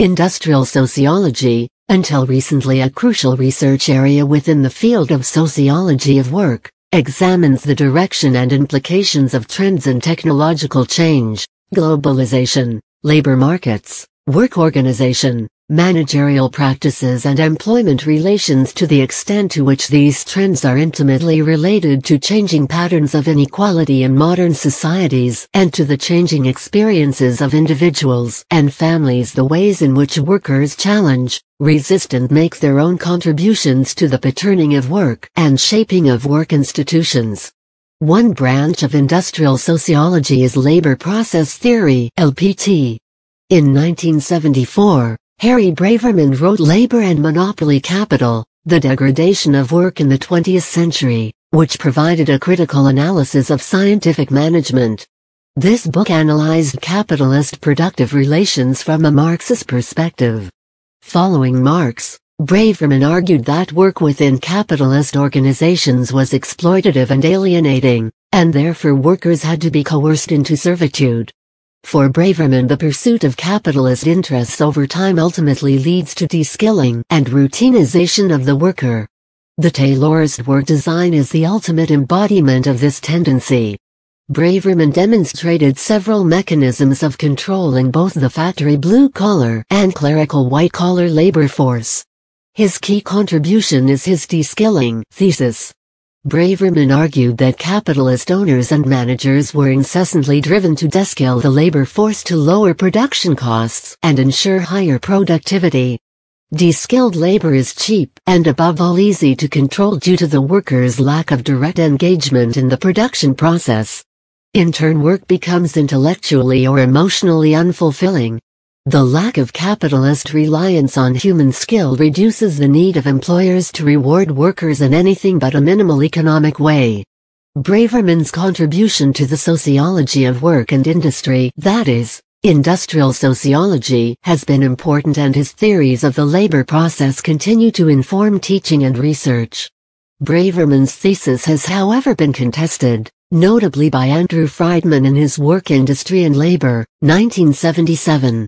Industrial sociology, until recently a crucial research area within the field of sociology of work, examines the direction and implications of trends in technological change, globalization, labor markets, work organization, managerial practices and employment relations to the extent to which these trends are intimately related to changing patterns of inequality in modern societies and to the changing experiences of individuals and families, the ways in which workers challenge, resist and make their own contributions to the patterning of work and shaping of work institutions. One branch of industrial sociology is labor process theory (LPT). In 1974, Harry Braverman wrote Labor and Monopoly Capital, The Degradation of Work in the 20th Century, which provided a critical analysis of scientific management. This book analyzed capitalist productive relations from a Marxist perspective. Following Marx, Braverman argued that work within capitalist organizations was exploitative and alienating, and therefore workers had to be coerced into servitude. For Braverman, the pursuit of capitalist interests over time ultimately leads to de-skilling and routinization of the worker. The Taylorist work design is the ultimate embodiment of this tendency. Braverman demonstrated several mechanisms of control in both the factory blue-collar and clerical white-collar labor force. His key contribution is his de-skilling thesis. Braverman argued that capitalist owners and managers were incessantly driven to deskill the labor force to lower production costs and ensure higher productivity. De-skilled labor is cheap and above all easy to control due to the workers' lack of direct engagement in the production process. In turn, work becomes intellectually or emotionally unfulfilling. The lack of capitalist reliance on human skill reduces the need of employers to reward workers in anything but a minimal economic way. Braverman's contribution to the sociology of work and industry, that is, industrial sociology, has been important, and his theories of the labor process continue to inform teaching and research. Braverman's thesis has however been contested, notably by Andrew Friedman in his work Industry and Labor, 1977.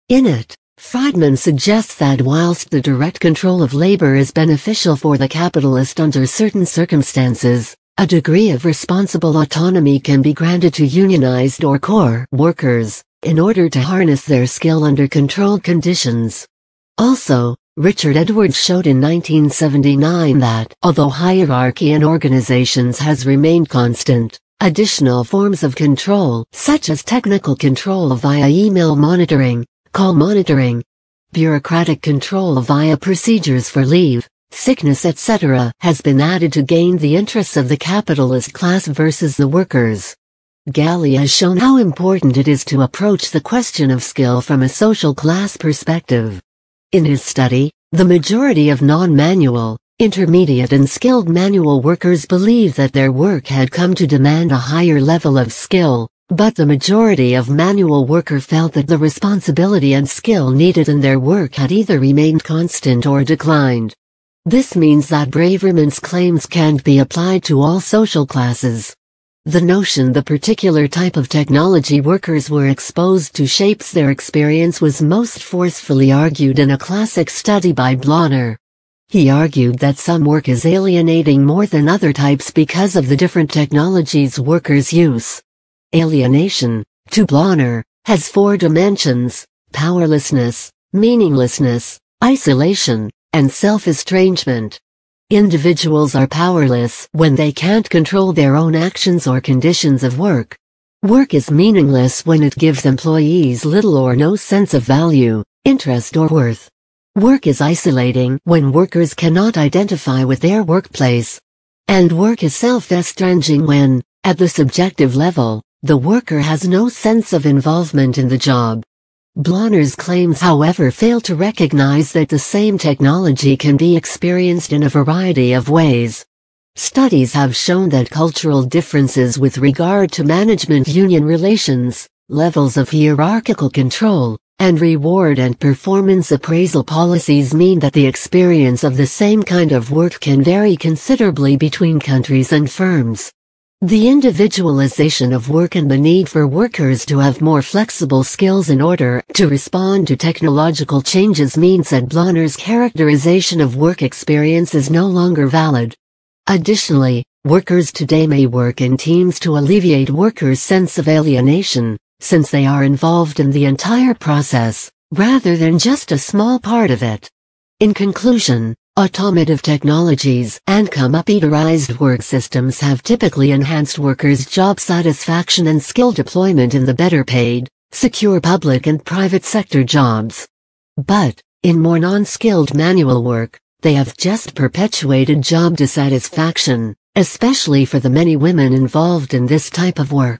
In it, Friedman suggests that whilst the direct control of labor is beneficial for the capitalist under certain circumstances, a degree of responsible autonomy can be granted to unionized or core workers, in order to harness their skill under controlled conditions. Also, Richard Edwards showed in 1979 that, although hierarchy in organizations has remained constant, additional forms of control, such as technical control via email monitoring, call monitoring, bureaucratic control via procedures for leave, sickness etc., has been added to gain the interests of the capitalist class versus the workers. Galli has shown how important it is to approach the question of skill from a social class perspective. In his study, the majority of non-manual, intermediate and skilled manual workers believed that their work had come to demand a higher level of skill, but the majority of manual workers felt that the responsibility and skill needed in their work had either remained constant or declined. This means that Braverman's claims can't be applied to all social classes. The notion the particular type of technology workers were exposed to shapes their experience was most forcefully argued in a classic study by Blauner. He argued that some work is alienating more than other types because of the different technologies workers use. Alienation, to Blauner, has four dimensions: powerlessness, meaninglessness, isolation, and self-estrangement. Individuals are powerless when they can't control their own actions or conditions of work. Work is meaningless when it gives employees little or no sense of value, interest or worth. Work is isolating when workers cannot identify with their workplace. And work is self-estranging when, at the subjective level, the worker has no sense of involvement in the job. Blauner's claims, however, fail to recognize that the same technology can be experienced in a variety of ways. Studies have shown that cultural differences with regard to management-union relations, levels of hierarchical control, and reward and performance appraisal policies mean that the experience of the same kind of work can vary considerably between countries and firms. The individualization of work and the need for workers to have more flexible skills in order to respond to technological changes means that Blauner's characterization of work experience is no longer valid. Additionally, workers today may work in teams to alleviate workers' sense of alienation, since they are involved in the entire process, rather than just a small part of it. In conclusion, automotive technologies and computerized work systems have typically enhanced workers' job satisfaction and skill deployment in the better paid, secure public and private sector jobs. But, in more non-skilled manual work, they have just perpetuated job dissatisfaction, especially for the many women involved in this type of work.